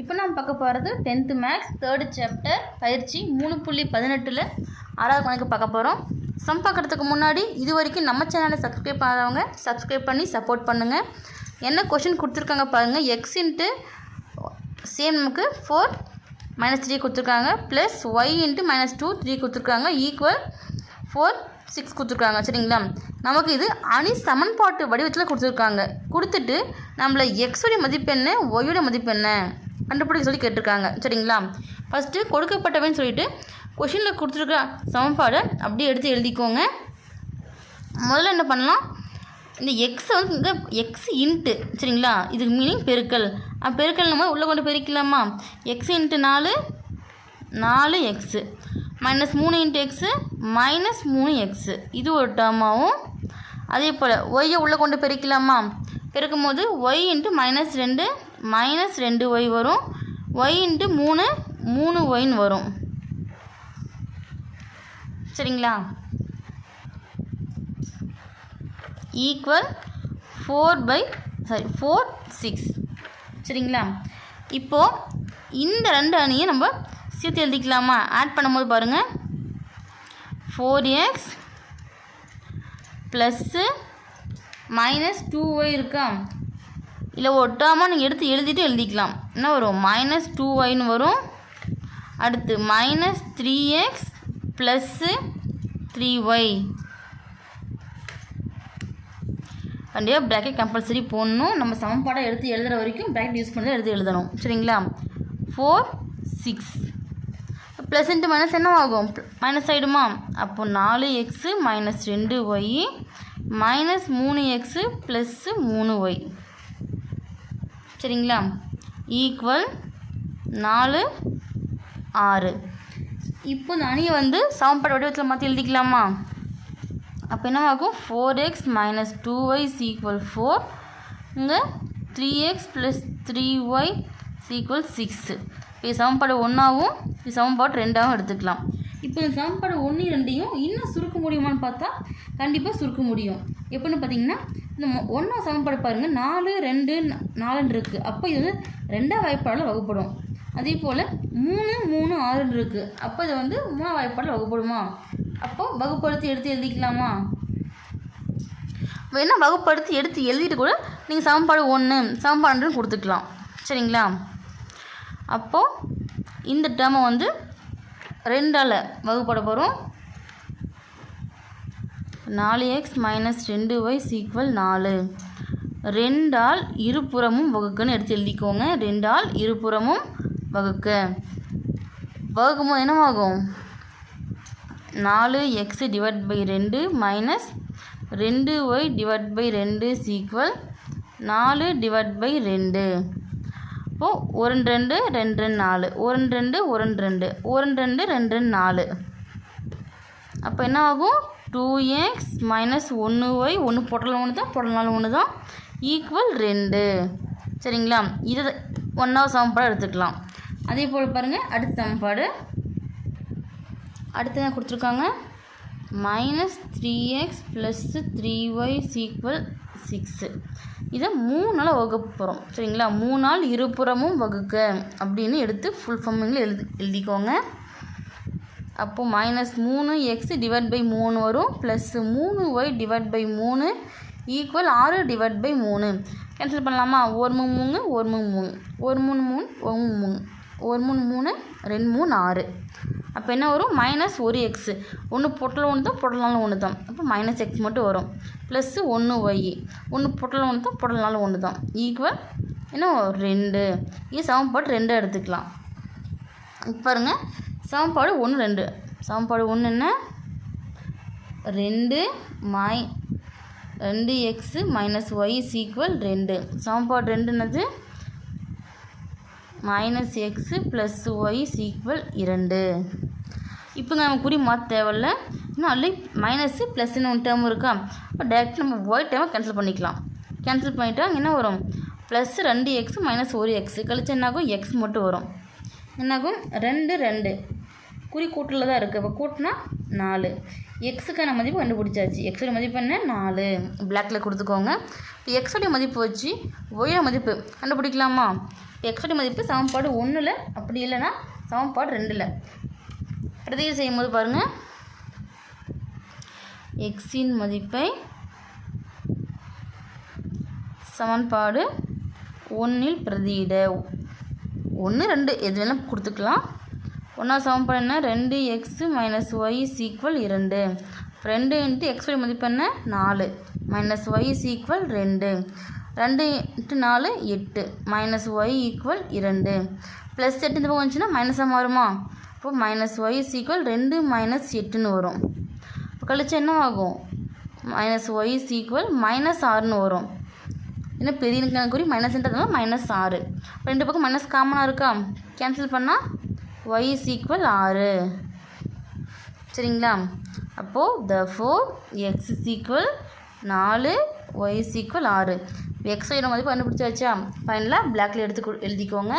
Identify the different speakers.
Speaker 1: இப்போ நம்ம பார்க்க போகிறது 10th மேக்ஸ் 3rd சாப்டர் பயிற்சி 3.18ல் 6வது கணக்கு பார்க்க போகிறோம். சம் பார்க்குறதுக்கு முன்னாடி இது வரைக்கும் நம்ம சேனலை சப்ஸ்கிரைப் பண்ணாதவங்க சப்ஸ்கிரைப் பண்ணி சப்போர்ட் பண்ணுங்கள். என்ன கொஷின் கொடுத்துருக்காங்க பாருங்கள். எக்ஸ் இன்ட்டு சேம் நமக்கு 4 -3 கொடுத்துருக்காங்க, ப்ளஸ் ஒய் இன்ட்டு -2 3 கொடுத்துருக்காங்க, ஈக்குவல் 4 6 கொடுத்துருக்காங்க. சரிங்களா, நமக்கு இது அணி சமன்பாட்டு வடிவத்தில் கொடுத்துருக்காங்க. கொடுத்துட்டு நம்மளை எக்ஸோடைய மதிப்பு என்ன, ஒய்யோட மதிப்பு என்ன கண்டுபிடிக்க சொல்லி கேட்டிருக்காங்க. சரிங்களா, ஃபஸ்ட்டு கொடுக்கப்பட்டவன்னு சொல்லிட்டு கொஷினில் கொடுத்துருக்க சமன்பாடை அப்படியே எடுத்து எழுதிக்கோங்க. முதல்ல என்ன பண்ணலாம், இந்த எக்ஸை வந்து இந்த எக்ஸ் இன்ட்டு, சரிங்களா, இதுக்கு மீனிங் பெருக்கல். பெருக்கல் நம்ம உள்ளே கொண்டு பெருக்கலாமா. X into 4 4 x -3 into x -3 x இது ஒரு டேர்மாகவும், அதே போல் ஒய்யை உள்ளே கொண்டு பெருக்கலாமா. பெருக்கும் போது ஒய் இன்ட்டு -2 -2 ஒய் வரும், ஒய் இன்ட்டு 3 3 ஒய்ன்னு வரும். சரிங்களா, ஈக்குவல் 4 6. சரிங்களா, இப்போது இந்த ரெண்டு அணியை நம்ம சேர்த்து எழுதிக்கலாமா. ஆட் பண்ணும்போது பாருங்கள், 4x ப்ளஸ்ஸு -2y இருக்கா. இல்லை ஒரு டேர்மாக நீங்கள் எடுத்து எழுதிட்டு எழுதிக்கலாம். என்ன வரும், -2yன்னு வரும். அடுத்து -3x ப்ளஸ்ஸு 3y. கண்டிப்பாக ப்ராக்கெட் கம்பல்சரி போடணும். நம்ம சமன்பாடை எடுத்து எழுதுகிற வரைக்கும் ப்ராக்கெட் யூஸ் பண்ணி எடுத்து எழுதணும். சரிங்களா, 4 6 ப்ளஸ் இன்ட்டு மைனஸ் என்ன ஆகும், மைனஸ் ஆகிடுமா. அப்போது 4x -2y -3x plus 3y. சரிங்களா, ஈக்குவல் 4 6. இப்போ இந்த அணியை வந்து சமன்பாடு வடிவத்தில் மாற்றி எழுதிக்கலாமா. அப்போ என்ன ஆகும், 4x -2y = 4. இங்கே 3x + 3y = 6. இப்போ சமன்பாடு 1ஆகவும் இது சமன்பாடு 2ஆகவும் எடுத்துக்கலாம். இப்போ இந்த சமன்பாடு 1 2ஐயும் இன்னும் சுருக்க முடியுமான்னு பார்த்தா கண்டிப்பாக சுருக்க முடியும். எப்படின்னு பார்த்தீங்கன்னா, இந்த 1ஆம் சமன்பாடு பாருங்கள், 4 2 4 இருக்குது. அப்போ இது வந்து 2ஆம் வாய்ப்பாடில் வகுப்படும். அதே போல் 3 3 6 இருக்குது. அப்போ இது வந்து 3ஆம் வாய்ப்பாடில் வகுப்படுமா. அப்போது வகுப்படுத்தி எடுத்து எழுதிக்கலாமா. வேணால் வகுப்படுத்தி எடுத்து எழுதிட்டு கூட நீங்கள் சமன்பாடு 1 சமன்பாடு 2 கொடுத்துக்கலாம். சரிங்களா, அப்போது இந்த டேர்மை வந்து 2ஆல் வகுப்பட போகிறோம். 4x -2y = 4. 2ஆல் இருபுறமும் வகுக்குன்னு எடுத்து எழுதிக்கோங்க. 2ஆல் இருபுறமும் வகுக்க. வகுக்கும்போது என்னவாகும், 4x / 2 -2y / 2 = 4/2. இப்போது 1 2 2 2 4 1 2 1 2 1 2 2 4. அப்போ என்ன ஆகும், 2x -1y 1 போட்டல் 1 தான், போட்டல் 4 1 தான், = 2. சரிங்களா, இது 1ஆவது சமன்பாடு எடுத்துக்கலாம். அதே போல் பாருங்கள், அடுத்த சமன்பாடு அடுத்து என்ன கொடுத்துருக்காங்க, -3x + 3y = 6. இதை 3ஆல் வகுக்க போகிறோம். சரிங்களா, 3ஆல் இருபுறமும் வகுக்க அப்படின்னு எடுத்து ஃபுல் ஃபார்மிங்கில் எழுதிக்கோங்க. அப்போது -3x / 3 வரும், ப்ளஸ்ஸு 3y / 3 = 6/3. கேன்சல் பண்ணலாமா. 1 3 1 3 1 3 3 1 3 1 3 3 2 3 6. அப்போ என்ன வரும், -1x 1 போட்டல் 1 தான், போட்டல் 4 1 தான். அப்போ -x மட்டும் வரும். ப்ளஸ்ஸு 1y 1 போட்டல் 1 தான், போட்டல் 4 1 தான், ஈக்குவல் என்ன 2. இது சமன்பாடு 2 எடுத்துக்கலாம். இப்போ பாருங்கள், சமன்பாடு 1 2. சமன்பாடு 1 என்ன, 2 2x - y = 2. சமன்பாடு 2 என்னது, -x + y = 2. இப்போ நம்ம குறி மாற்ற தேவையில்ல. இன்னும் அல்ல மைனஸு ப்ளஸ்ன்னு ஒன்று டேர்ம் இருக்கா. அப்போ டேரெக்டாக நம்ம ஒய் டேர்மை கேன்சல் பண்ணிக்கலாம். கேன்சல் பண்ணிட்டா என்ன வரும், ப்ளஸ் 2x -1x கழிச்சு என்னாகும், எக்ஸ் மட்டும் வரும். என்னாகும், 2 2 குறி கூட்டில் தான் இருக்குது. இப்போ கூட்டினா 4. எக்ஸுக்கான மதிப்பு கண்டுபிடிச்சாச்சு. எக்ஸோட மதிப்பு என்ன 4. பிளாக்கில் கொடுத்துக்கோங்க. இப்போ எக்ஸோடைய மதிப்பு வச்சு ஒய்யோட மதிப்பு கண்டுபிடிக்கலாமா? இப்போ எக்ஸோடைய மதிப்பு சமன்பாடு 1ல், அப்படி இல்லைன்னா சமன்பாடு 2ல் பிரதியீடு செய்யும்போது பாருங்கள், எக்ஸின் மதிப்பை சமன்பாடு 1ல் பிரதியிட 1 2 எது வேணால் கொடுத்துக்கலாம். 1வது சமன்பாடு என்ன 2x - y = 2. 2 × x மதிப்பு என்ன 4 - y = 2. 2 × 4 8 - y = 2. ப்ளஸ் 8 இந்த பக்கம் வந்துச்சுன்னா மைனஸாக மாறுமா? இப்போ -y = 2 - 8ன்னு வரும். இப்போ கழிச்சா என்ன ஆகும்? -y = -6ன்னு வரும். ஏன்னா பெரிய இலக்கண குறி மைனஸ்ன்றதுனால -6. ரெண்டு பக்கம் மைனஸ் காமனாக இருக்கா? கேன்சல் பண்ணால் y = 6. சரிங்களா? அப்போது therefore x = 4, y = 6. எக்ஸோட மதிப்பு கண்டுபிடிச்சாச்சா? ஃபைனலாக பிளாக்கில் எழுதிக்கோங்க.